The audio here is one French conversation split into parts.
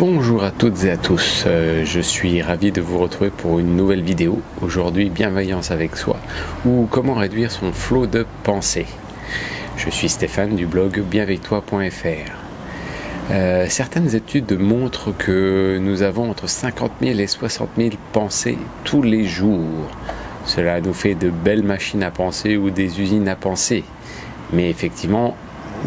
Bonjour à toutes et à tous, je suis ravi de vous retrouver pour une nouvelle vidéo. Aujourd'hui, bienveillance avec soi, ou comment réduire son flot de pensée. Je suis Stéphane du blog bienavectoi.fr. Certaines études montrent que nous avons entre 50 000 et 60 000 pensées tous les jours. Cela nous fait de belles machines à penser ou des usines à penser. Mais effectivement,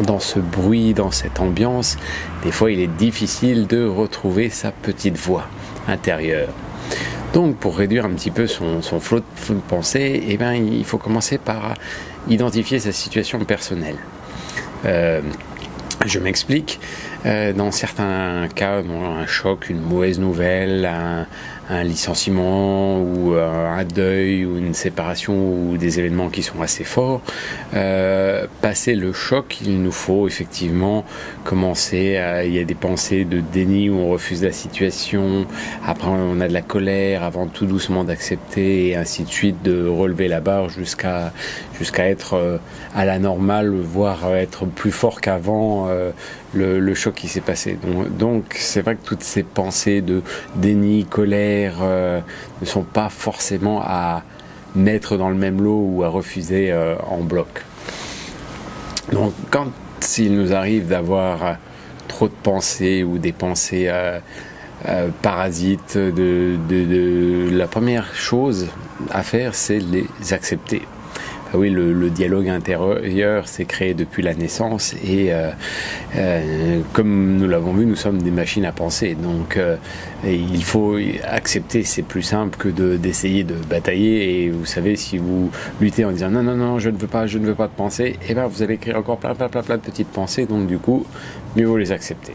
dans ce bruit, dans cette ambiance, des fois il est difficile de retrouver sa petite voix intérieure. Donc pour réduire un petit peu son flot de pensée, il faut commencer par identifier sa situation personnelle. Je m'explique, dans certains cas, un choc, une mauvaise nouvelle, un licenciement ou un deuil ou une séparation ou des événements qui sont assez forts, passer le choc, il nous faut effectivement commencer il y a des pensées de déni où on refuse la situation, après on a de la colère avant tout doucement d'accepter et ainsi de suite, de relever la barre jusqu'à être à la normale, voire être plus fort qu'avant le choc qui s'est passé. Donc c'est vrai que toutes ces pensées de déni, colère ne sont pas forcément à mettre dans le même lot ou à refuser en bloc. Donc quand il nous arrive d'avoir trop de pensées ou des pensées parasites, la première chose à faire, c'est les accepter. Oui, le dialogue intérieur s'est créé depuis la naissance et comme nous l'avons vu, nous sommes des machines à penser. Donc il faut accepter, c'est plus simple que d'essayer de batailler. Et vous savez, si vous luttez en disant non, je ne veux pas de penser, vous allez créer encore plein de petites pensées. Donc du coup, mieux vaut les accepter.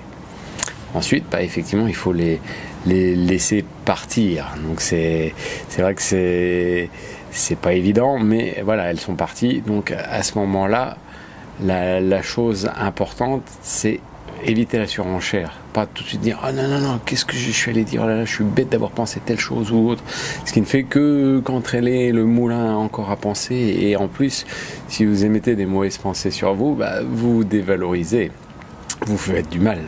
Ensuite, effectivement, il faut les laisser partir. Donc c'est vrai que c'est pas évident, mais voilà, elles sont parties. Donc à ce moment-là, la chose importante, c'est éviter la surenchère. Pas tout de suite dire non, qu'est-ce que je suis allé dire, je suis bête d'avoir pensé telle chose ou autre. Ce qui ne fait que qu'entraîner le moulin encore à penser. Et en plus, si vous émettez des mauvaises pensées sur vous, vous vous dévalorisez, vous faites du mal.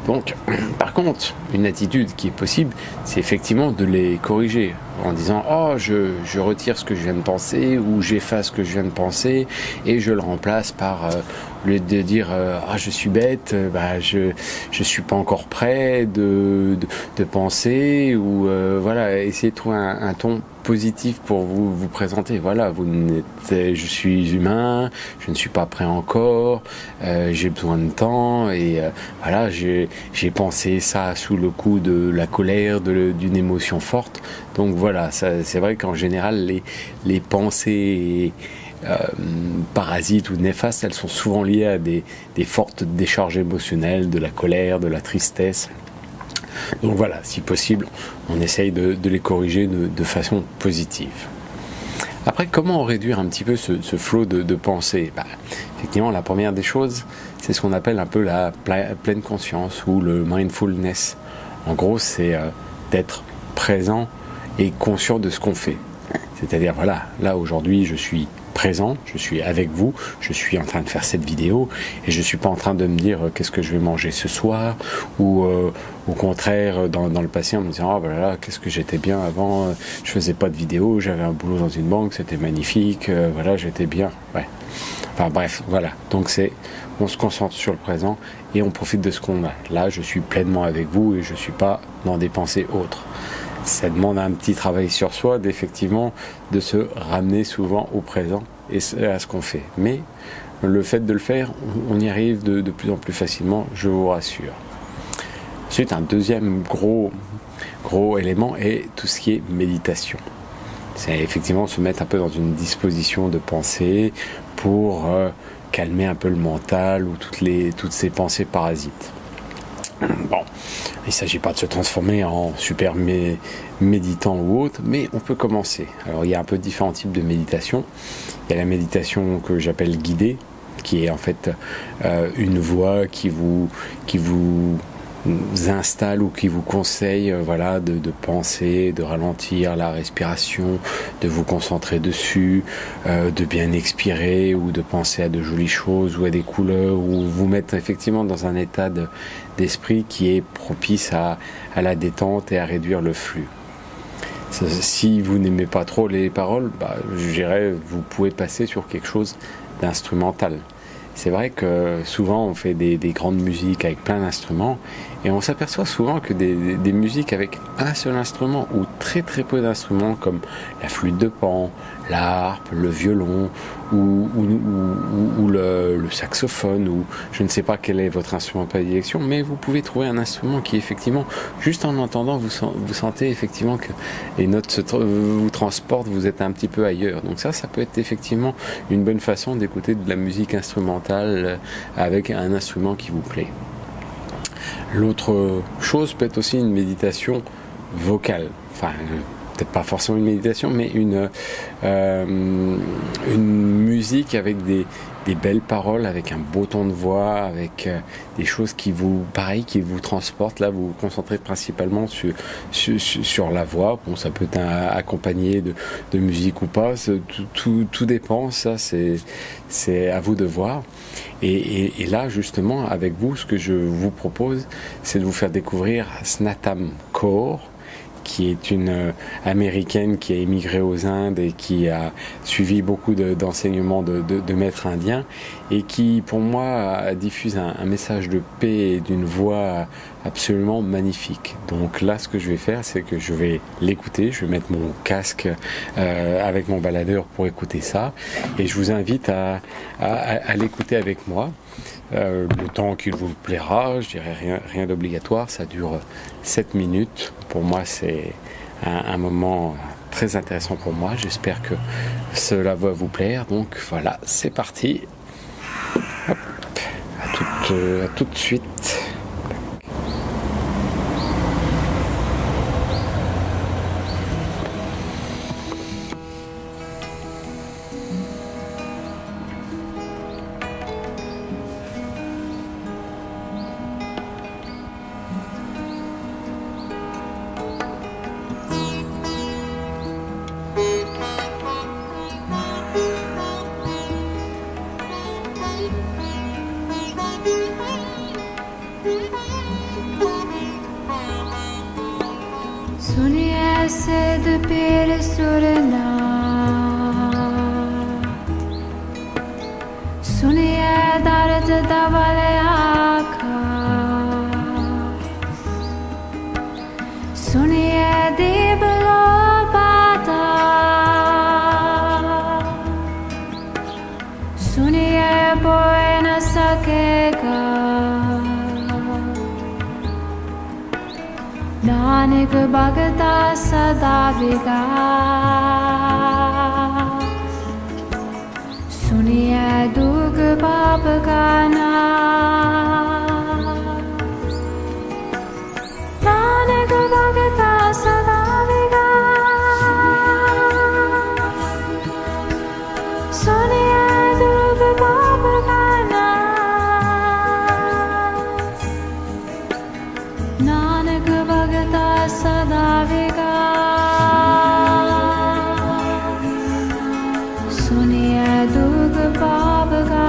Donc, par contre, une attitude qui est possible, c'est effectivement de les corriger en disant « Oh, je retire ce que je viens de penser » ou « J'efface ce que je viens de penser » et je le remplace par, au lieu de dire « Ah, je suis bête, je suis pas encore prêt de penser » ou voilà, essayer de trouver un ton positif pour vous présenter. Voilà, je suis humain, je ne suis pas prêt encore, j'ai besoin de temps et voilà, j'ai pensé ça sous le coup de la colère, d'une émotion forte. Donc voilà, c'est vrai qu'en général, les pensées parasites ou néfastes, elles sont souvent liées à des fortes décharges émotionnelles, de la colère, de la tristesse. Donc voilà, si possible, on essaye de les corriger de façon positive. Après, comment réduire un petit peu ce flot de pensée ? Effectivement, la première des choses, c'est ce qu'on appelle un peu la pleine conscience ou le mindfulness. En gros, c'est d'être présent et conscient de ce qu'on fait. C'est-à-dire, voilà, là aujourd'hui, je suis présent, je suis avec vous, je suis en train de faire cette vidéo et je suis pas en train de me dire qu'est-ce que je vais manger ce soir ou au contraire dans le passé en me disant qu'est-ce que j'étais bien avant, je faisais pas de vidéo, j'avais un boulot dans une banque, c'était magnifique, voilà, j'étais bien, ouais. Enfin bref, voilà, donc on se concentre sur le présent et on profite de ce qu'on a. Là, je suis pleinement avec vous et je suis pas dans des pensées autres. Ça demande un petit travail sur soi, effectivement, de se ramener souvent au présent et à ce qu'on fait. Mais le fait de le faire, on y arrive de plus en plus facilement, je vous rassure. Ensuite, un deuxième gros élément est tout ce qui est méditation. C'est effectivement se mettre un peu dans une disposition de pensée pour calmer un peu le mental ou toutes ces pensées parasites. Bon, il ne s'agit pas de se transformer en super méditant ou autre, mais on peut commencer. Alors il y a un peu différents types de méditation. Il y a la méditation que j'appelle guidée, qui est en fait une voix qui vous installe ou qui vous conseille voilà, de penser, de ralentir la respiration, de vous concentrer dessus, de bien expirer ou de penser à de jolies choses ou à des couleurs ou vous mettre effectivement dans un état d'esprit qui est propice à la détente et à réduire le flux. Si vous n'aimez pas trop les paroles, je dirais vous pouvez passer sur quelque chose d'instrumental. C'est vrai que souvent on fait des grandes musiques avec plein d'instruments et on s'aperçoit souvent que des musiques avec un seul instrument ou très très peu d'instruments comme la flûte de Pan, la harpe, le violon ou le saxophone ou je ne sais pas quel est votre instrument de prédilection, mais vous pouvez trouver un instrument qui effectivement, juste en l'entendant, vous sentez effectivement que les notes vous transportent, vous êtes un petit peu ailleurs. Donc ça peut être effectivement une bonne façon d'écouter de la musique instrumentale avec un instrument qui vous plaît. L'autre chose peut être aussi une méditation vocale. Enfin, peut-être pas forcément une méditation, mais une musique avec des belles paroles, avec un beau ton de voix, avec des choses qui vous transportent. Là, vous vous concentrez principalement sur la voix. Bon, ça peut être accompagné de musique ou pas. Tout dépend. Ça, c'est à vous de voir. Et là, justement, avec vous, ce que je vous propose, c'est de vous faire découvrir Snatam Kaur, qui est une américaine qui a émigré aux Indes et qui a suivi beaucoup d'enseignements de maîtres indiens et qui, pour moi, diffuse un message de paix et d'une voix absolument magnifique. Donc là, ce que je vais faire, c'est que je vais l'écouter, je vais mettre mon casque avec mon baladeur pour écouter ça et je vous invite à l'écouter avec moi. Le temps qu'il vous plaira, je dirais rien d'obligatoire, ça dure 7 minutes. Pour moi, c'est un moment très intéressant pour moi. J'espère que cela va vous plaire. Donc voilà, c'est parti. Hop, à tout de suite. सुनिए सिद्ध पीर सुरना सुनिए दर्द दवल आखा सुनिए दीप लो पाता सुनिए बोल न सकेगा नानक भगता सदा विकास सुनिए दुख पाप का नानक भगता सदा विकास सुनिए दुख पाप का नानक भगता सदा विकास सुनिए दुख पाप का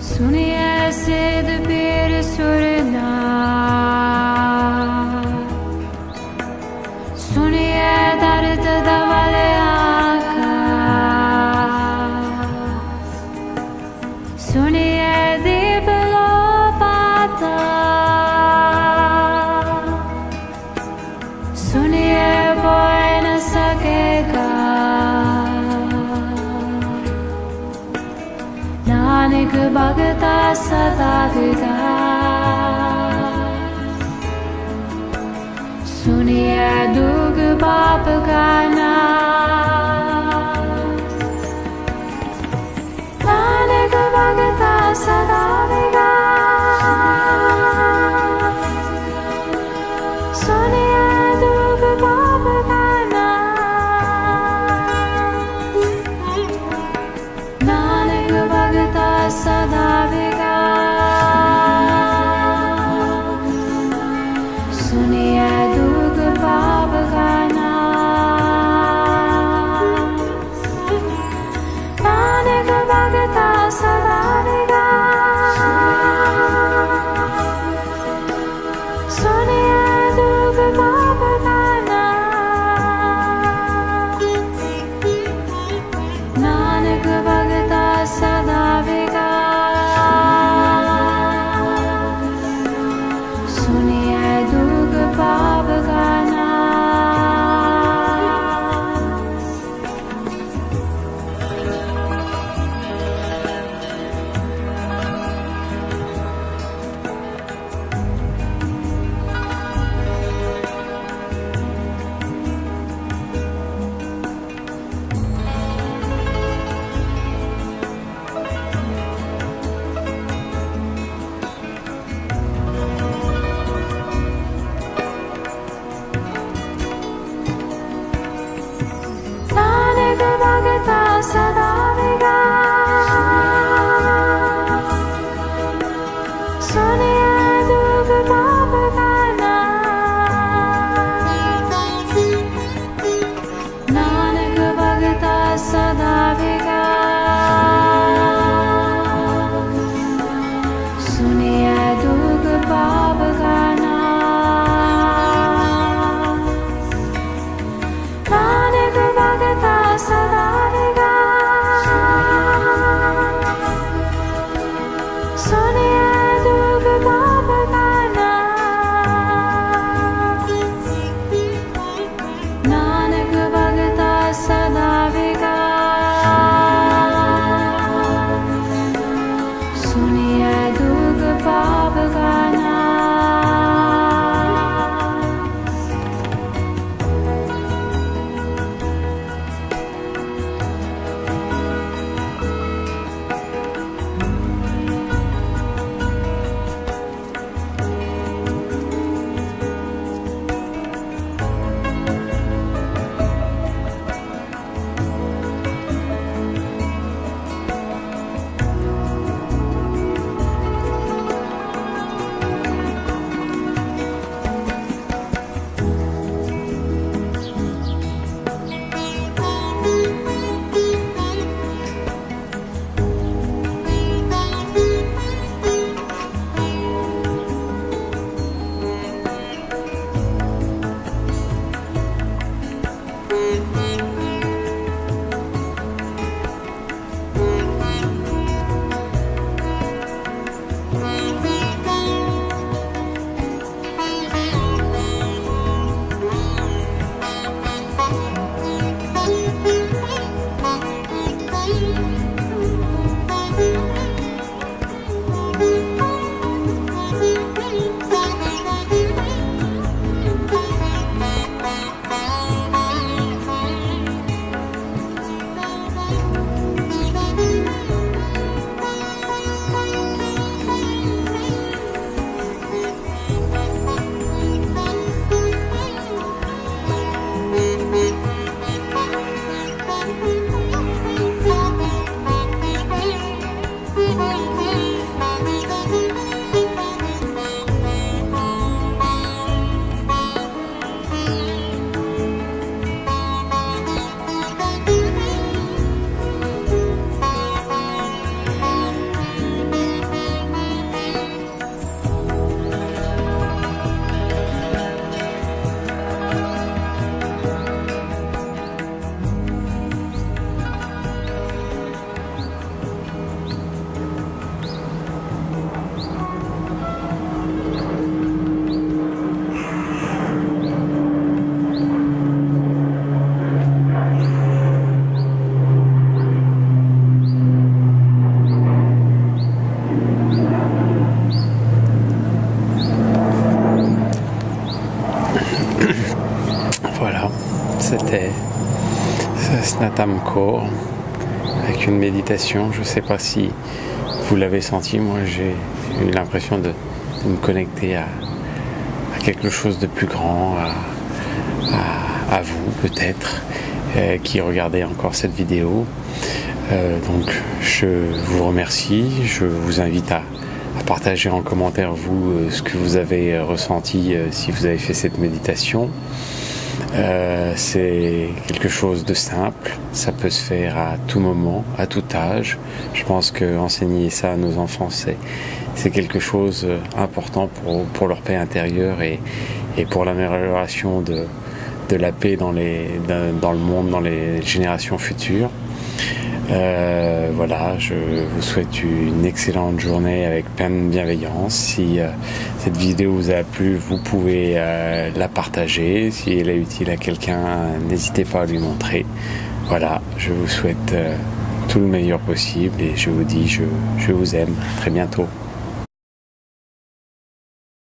सुनिए सिद्ध पीर सुरना सुनिए दर्द दवल आका सुनिए दीप लो पाता सुनिए बोल न सकेगा नानक भगता सदा विकास सुनिए दुख पाप का नानक भगता सदा विकास Voilà, c'était Snatam Kaur avec une méditation. Je ne sais pas si vous l'avez senti, moi j'ai eu l'impression de me connecter à quelque chose de plus grand, à vous peut-être, qui regardez encore cette vidéo. Donc je vous remercie, je vous invite à partager en commentaire vous ce que vous avez ressenti si vous avez fait cette méditation. C'est quelque chose de simple, ça peut se faire à tout moment, à tout âge. Je pense qu'enseigner ça à nos enfants, c'est quelque chose important pour leur paix intérieure et pour l'amélioration de la paix dans le monde, dans les générations futures. Voilà, je vous souhaite une excellente journée avec plein de bienveillance. Si cette vidéo vous a plu, vous pouvez la partager. Si elle est utile à quelqu'un, n'hésitez pas à lui montrer. Voilà, je vous souhaite tout le meilleur possible et je vous dis je vous aime. À très bientôt.